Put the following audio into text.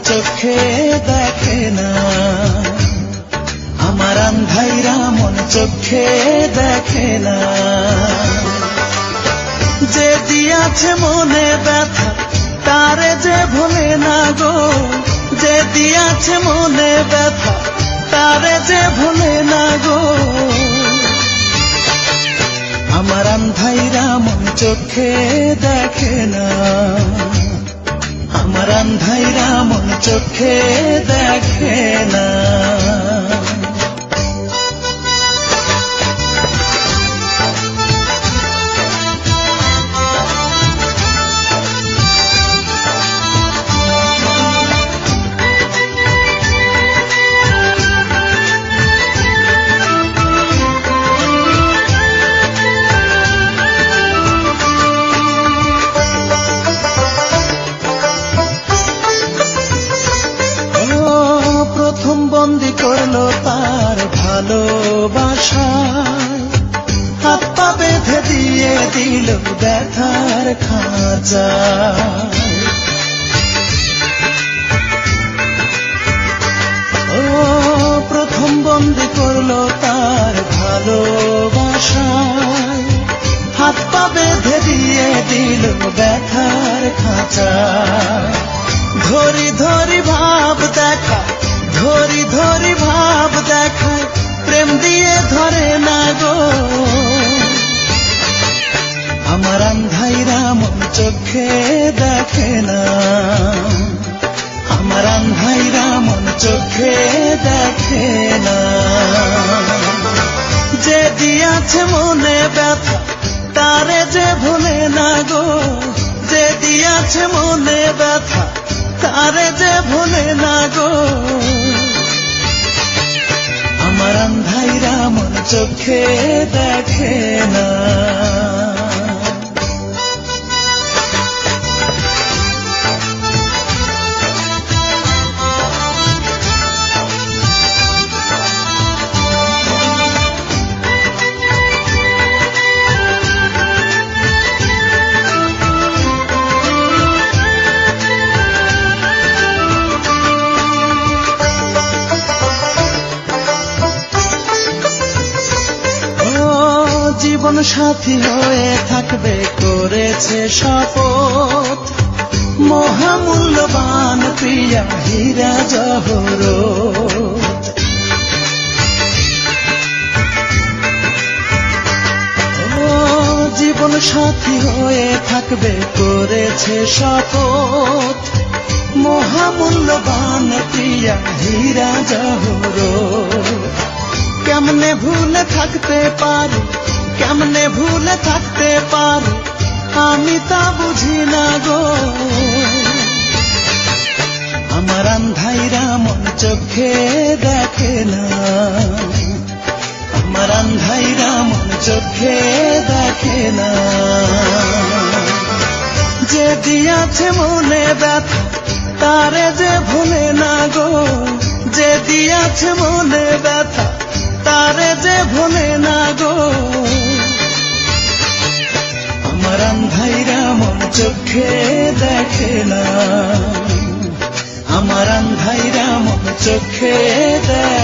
চোখে দেখে না, আমার আন্ধাইরা মন চোখে দেখে না। যে দিয়াছে মনে ব্যথা তারে যে ভোলে না গো, যে দিয়াছে মনে ব্যথা তারে যে ভোলে না গো। আমার আন্ধাইরা মন চোখে দেখে না, আমার আন্ধাইরা মন চোখে দেখে না। বন্দি করলো তার ভালোবাসায়, হাত পা বেঁধে দিয়ে দিল ব্যথার খাঁচায়। ও প্রথম বন্দি করলো তার ভালোবাসায়, হাত পা বেঁধে দিয়ে দিল ব্যথার খাঁচায়। ধরি ধরি ভাব দেখা, ধরি ধরি ভাব দেখায়, প্রেম দিয়ে ধরে না গো। আমার আন্ধাইরা মন চোখে দেখে না, আমার আন্ধাইরা মন চোখে দেখে না। যে দিয়াছে মনে ব্যথা তারে যে ভোলে না গো, যে দিয়াছে মনে ব্যথা তারে যে ভোলে না গো। আমার আন্ধাইরা মন চোখে দেখে না। জীবন সাথী হয়ে থাকবে করেছে শপথ, মহামূল্যবান প্রিয়া হীরা জহরত। জীবন সাথী হয়ে থাকবে করেছে শপথ, মহামূল্যবান প্রিয়া হীরা জহরত। কেমনে ভুলে থাকতে পারি, কেমনে ভুলে থাকতে পারি, আমি তা বুঝি না গো। আমার আন্ধাইরা মন চোখে দেখে না, আমার আন্ধাইরা মন চোখে দেখে না। যে দিয়াছে মনে ব্যথা তারে যে ভোলে না গো, যে দিয়াছে মনে ব্যথা তারে যে ভোলে না গো। আমার আন্ধাইরা মন চোখে দেখে না, আমার আন্ধাইরা মন চোখে দেখে